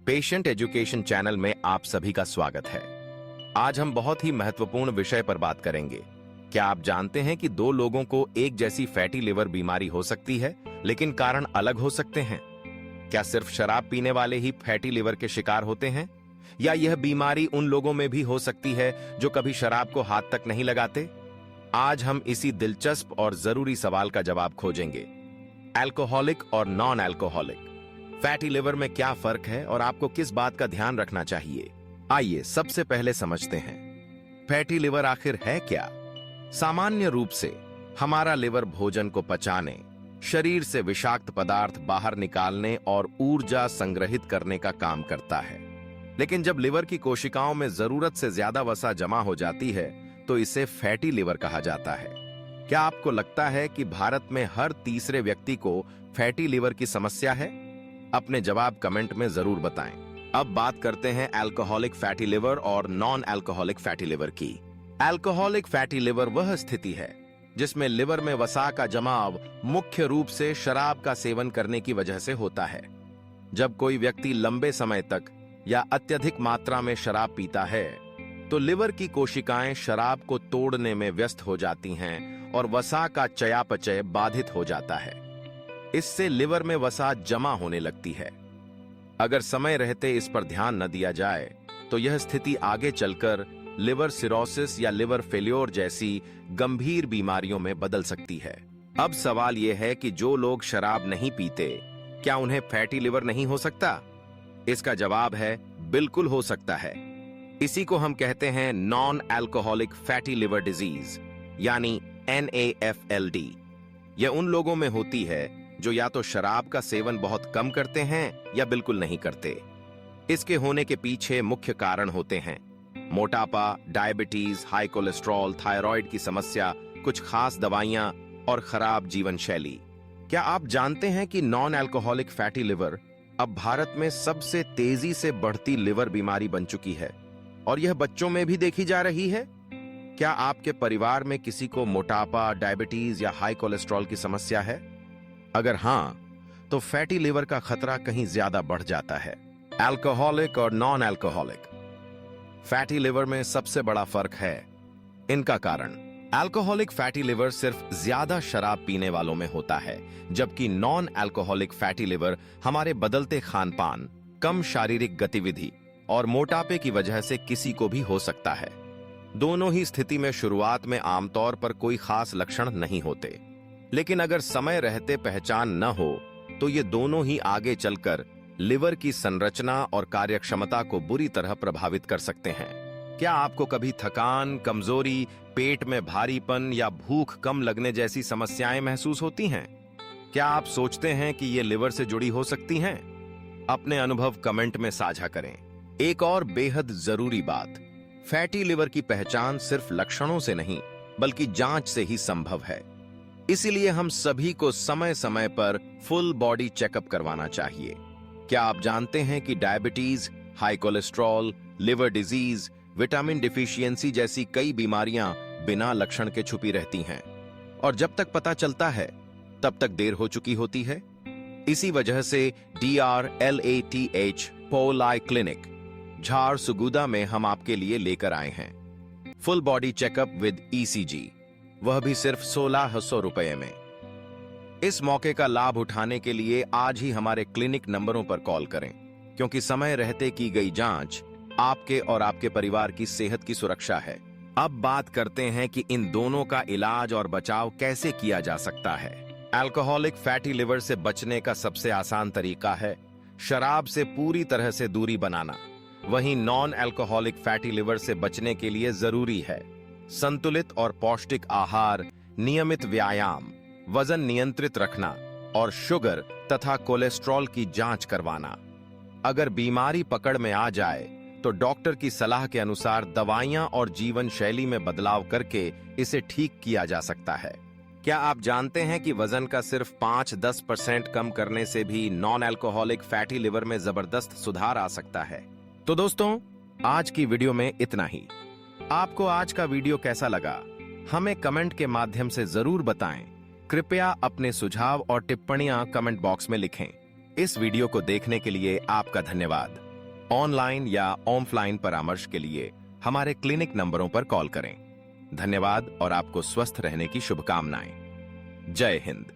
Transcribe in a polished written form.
Patient education channel में आप सभी का स्वागत है। आज हम बहुत ही महत्वपूर्ण विषय पर बात करेंगे। क्या आप जानते हैं कि दो लोगों को एक जैसी फैटी लिवर बीमारी हो सकती है, लेकिन कारण अलग हो सकते हैं? क्या सिर्फ शराब पीने वाले ही फैटी लिवर के शिकार होते हैं, या यह बीमारी उन लोगों में भी हो सकती है जो कभी शराब को हाथ तक नहीं लगाते? आज हम इसी दिलचस्प और जरूरी सवाल का जवाब खोजेंगे। अल्कोहलिक और नॉन अल्कोहलिक फैटी लिवर में क्या फर्क है और आपको किस बात का ध्यान रखना चाहिए? आइए सबसे पहले समझते हैं, फैटी लिवर आखिर है क्या? सामान्य रूप से हमारा लिवर भोजन को पचाने, शरीर से विषाक्त पदार्थ बाहर निकालने और ऊर्जा संग्रहित करने का काम करता है। लेकिन जब लिवर की कोशिकाओं में जरूरत से ज्यादा वसा जमा हो जाती है तो इसे फैटी लिवर कहा जाता है। क्या आपको लगता है कि भारत में हर तीसरे व्यक्ति को फैटी लिवर की समस्या है? अपने जवाब कमेंट में जरूर बताएं। अब बात करते हैं अल्कोहलिक फैटी लिवर और नॉन अल्कोहलिक फैटी लिवर की। अल्कोहलिक फैटी लिवर वह स्थिति है जिसमें लिवर में वसा का जमाव मुख्य रूप से शराब का सेवन करने की वजह से होता है। जब कोई व्यक्ति लंबे समय तक या अत्यधिक मात्रा में शराब पीता है तो लिवर की कोशिकाएं शराब को तोड़ने में व्यस्त हो जाती हैं और वसा का चयापचय बाधित हो जाता है। इससे लिवर में वसा जमा होने लगती है। अगर समय रहते इस पर ध्यान न दिया जाए तो यह स्थिति आगे चलकर लिवर सिरोसिस या लिवर फेल्योर जैसी गंभीर बीमारियों में बदल सकती है। अब सवाल यह है कि जो लोग शराब नहीं पीते, क्या उन्हें फैटी लिवर नहीं हो सकता? इसका जवाब है बिल्कुल हो सकता है। इसी को हम कहते हैं non alcoholic fatty liver disease, यानी NAFLD। यह उन लोगों में होती है जो या तो शराब का सेवन बहुत कम करते हैं या बिल्कुल नहीं करते। इसके होने के पीछे मुख्य कारण होते हैं मोटापा, डायबिटीज, हाई कोलेस्ट्रॉल, थायराइड की समस्या, कुछ खास दवाइयां और खराब जीवन शैली। क्या आप जानते हैं कि नॉन अल्कोहलिक फैटी लिवर अब भारत में सबसे तेजी से बढ़ती लिवर बीमारी बन चुकी है और यह बच्चों में भी देखी जा रही है? क्या आपके परिवार में किसी को मोटापा, डायबिटीज या हाई कोलेस्ट्रॉल की समस्या है? अगर हां, तो फैटी लिवर का खतरा कहीं ज्यादा बढ़ जाता है। अल्कोहलिक और नॉन अल्कोहलिक फैटी लिवर में सबसे बड़ा फर्क है इनका कारण। अल्कोहलिक फैटी लिवर सिर्फ ज्यादा शराब पीने वालों में होता है, जबकि नॉन अल्कोहलिक फैटी लिवर हमारे बदलते खानपान, कम शारीरिक गतिविधि और मोटापे की वजह से किसी को भी हो सकता है। दोनों ही स्थिति में शुरुआत में आमतौर पर कोई खास लक्षण नहीं होते, लेकिन अगर समय रहते पहचान न हो तो ये दोनों ही आगे चलकर लिवर की संरचना और कार्यक्षमता को बुरी तरह प्रभावित कर सकते हैं। क्या आपको कभी थकान, कमजोरी, पेट में भारीपन या भूख कम लगने जैसी समस्याएं महसूस होती हैं? क्या आप सोचते हैं कि ये लिवर से जुड़ी हो सकती हैं? अपने अनुभव कमेंट में साझा करें। एक और बेहद जरूरी बात, फैटी लिवर की पहचान सिर्फ लक्षणों से नहीं बल्कि जांच से ही संभव है। इसीलिए हम सभी को समय समय पर फुल बॉडी चेकअप करवाना चाहिए। क्या आप जानते हैं कि diabetes, high cholesterol, liver disease, vitamin deficiency जैसी कई बीमारियां बिना लक्षण के छुपी रहती हैं और जब तक पता चलता है तब तक देर हो चुकी होती है। इसी वजह से DRLATH पोलाई क्लिनिक झारसुगुदा में हम आपके लिए लेकर आए हैं full body checkup with ECG, वह भी सिर्फ 1600 रुपए में। इस मौके का लाभ उठाने के लिए आज ही हमारे क्लिनिक नंबरों पर कॉल करें, क्योंकि समय रहते की गई जांच आपके और आपके परिवार की सेहत की सुरक्षा है। अब बात करते हैं कि इन दोनों का इलाज और बचाव कैसे किया जा सकता है। अल्कोहलिक फैटी लिवर से बचने का सबसे आसान तरीका है शराब से पूरी तरह से दूरी बनाना। वहीं नॉन अल्कोहलिक फैटी लिवर से बचने के लिए जरूरी है संतुलित और पौष्टिक आहार, नियमित व्यायाम, वजन नियंत्रित रखना और शुगर तथा कोलेस्ट्रॉल की जांच करवाना। अगर बीमारी पकड़ में आ जाए तो डॉक्टर की सलाह के अनुसार दवाइयां और जीवन शैली में बदलाव करके इसे ठीक किया जा सकता है। क्या आप जानते हैं कि वजन का सिर्फ 5-10% कम करने से भी नॉन अल्कोहलिक फैटी लिवर में जबरदस्त सुधार आ सकता है? तो दोस्तों, आज की वीडियो में इतना ही। आपको आज का वीडियो कैसा लगा हमें कमेंट के माध्यम से जरूर बताएं। कृपया अपने सुझाव और टिप्पणियां कमेंट बॉक्स में लिखें। इस वीडियो को देखने के लिए आपका धन्यवाद। ऑनलाइन या ऑफलाइन परामर्श के लिए हमारे क्लिनिक नंबरों पर कॉल करें। धन्यवाद और आपको स्वस्थ रहने की शुभकामनाएं। जय हिंद।